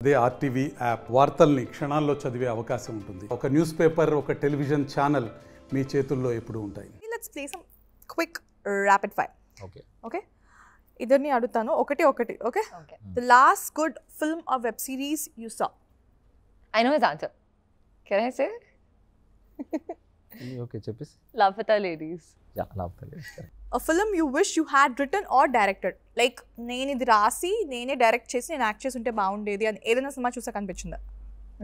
అదే RTV app వార్తల్ని క్షణాల్లో చదివే అవకాశం ఉంటుంది. ఒక న్యూస్ పేపర్, ఒక టెలివిజన్ ఛానల్ మీ చేతుల్లో ఎప్పుడూ ఉంటాయి. Let's play some quick rapid fire. Okay. ఇద్దరిని అడుగుతాను ఒకటి. Okay. The last good film or web series you saw? I know his answer. Can I say? Okay, చెప్పేసి. Lavata Ladies. Yeah, Lavata Ladies. A film you wish you had written or directed? Like నేను ఇది రాసి నేనే direct చేసి నేను act చేసి ఉంటే బాగుండేది అని ఏదైనా సినిమా చూసాక అనిపించిందా?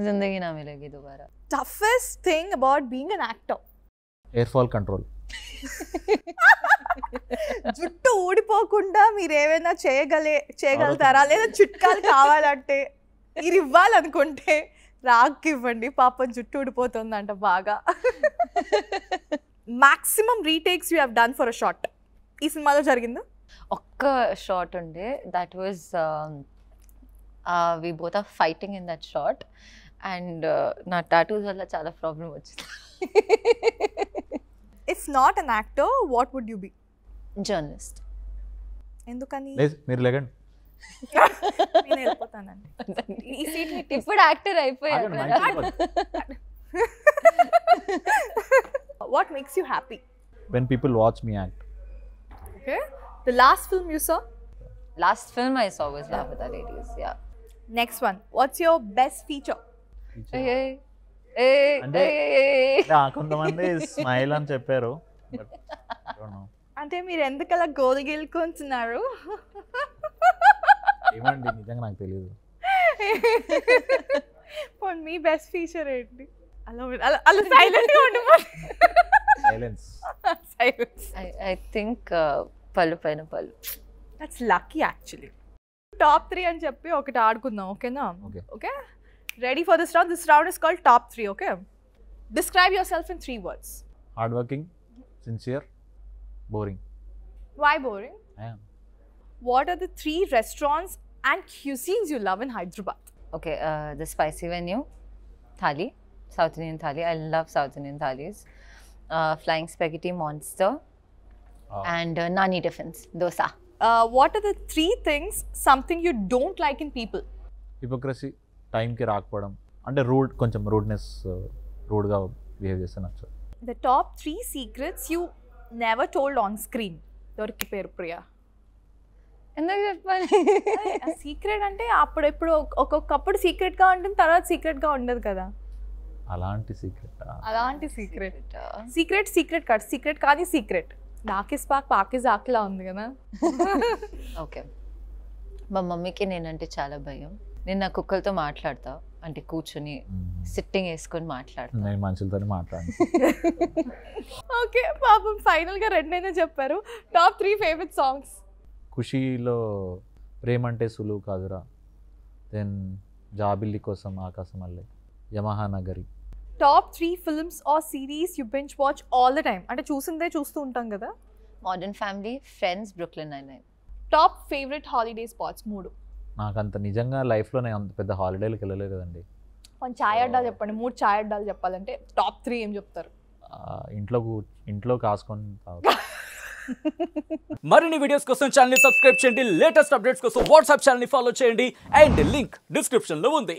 జిందగీ నా మిలేగి దుబారా. Toughest thing about being an actor? Air fall control. జుట్టు ఊడిపోకుండా మీరు ఏమైనా చేయగలుగుతారా లేదా చిట్కాలు కావాలంటే మీరు ఇవ్వాలనుకుంటే రాక్ ఇవ్వండి, పాపం జుట్టు ఊడిపోతుందంట బాగా. Maximum retakes you have done for a shot ఈ సినిమాలో జరిగిందా? ఒక్క షాట్ ఉండే, that was we both are fighting in that shot and నా టాటూస్ వల్ల చాలా ప్రాబ్లం వచ్చింది. If not an actor what would you be? Journalist. ఎందుకని? మీరు లేకండి, నేను వెళ్ళిపోతానండి ఈ సీట్. ఇప్పుడు యాక్టర్ అయిపోయారు. What makes you happy? when people watch me act. Okay. The last film you saw? Last film I saw was Lavata Ladies. Yeah. Next one. What's your best feature? అంటే కొంతమంది smile అని చెప్పారు, but I don't know. అంటే మీరు ఎందుకలా గోలు గెలుకుంటున్నారు? ఏమండి, నిజంగా నాకు తెలియదు. మీ బెస్ట్ ఫీచర్ ఏంటి? అలా సైలెంట్ గా ఉండిపోయి. సైలెన్స్. I think పళ్ళు పైన పళ్ళు. That's lucky actually. Top 3 అని చెప్పి ఒకటి ఆడుకుందాం, ఓకేనా? Okay. Ready for this round? This round is called top 3, okay? Describe yourself in 3 words. Hard working, sincere, boring. Why boring? I am. What are the 3 restaurants and cuisines you love in Hyderabad? Okay, the spicy venue, thali, South Indian thali. I love South Indian thalis. Flying Spaghetti Monster and Nani Tiffins, dosa. What are the 3 things, something you don't like in people? Hypocrisy, టైంకి రాకపోవడం, అంటే కొంచెం రూడ్గా behave చేస్తే నచ్చదు. The top 3 secrets you never told on screen. దొరికి పేరు ప్రియా. ఎందుకు చెప్పాలి? సీక్రెట్ అంటే అప్పుడెప్పుడు ఒక్కొక్కప్పుడు సీక్రెట్గా ఉంటుంది, తర్వాత సీక్రెట్గా ఉండదు కదా. అలాంటి సీక్రెట్ కాదు, సీక్రెట్ కాదు, సీక్రెట్. డాకిస్ పాక్ పాకిస్ ఆకిలా ఉంది కదా. ఓకే, మా మమ్మీకి నేనంటే చాలా భయం. నేను నా కుక్కలతో మాట్లాడతా, అంటే కూర్చొని సిట్టింగ్ వేసుకొని మాట్లాడతా. నేను మనుషులతో మాట్లాడను. ఓకే, పాపం ఫైనల్గా 2 చెప్పారు. Top 3 favourite songs? ఖుషీలో ప్రేమంటే సులువు కాదురా, దెన్ జాబిల్లి కోసం ఆకాశం అల్లే, Yamaha Nagari. Top 3 films or series you binge watch all the time, అంటే చూస్తూ ఉంటాం కదా. Modern family, friends, Brooklyn nine nine. Top favourite holiday spots 3? నాకు అంత నిజంగా లైఫ్లో నేను అంత పెద్ద హాలిడేలకు వెళ్ళలేదు కదండి. కొంచెం చాయ్ అడ్డాలు చెప్పండి, 3 చాయ్ అడ్డాలు చెప్పాలంటే టాప్ 3 ఏం చెప్తారు? ఇంట్లో కాసుకొని తాగుతాను. మరిన్ని వీడియోస్ కోసం ఛానల్ ని సబ్స్క్రైబ్ చేయండి, లేటెస్ట్ అప్డేట్స్ కోసం వాట్సాప్ ఛానల్ ని ఫాలో చేయండి అండ్ లింక్ డిస్క్రిప్షన్ లో ఉంది.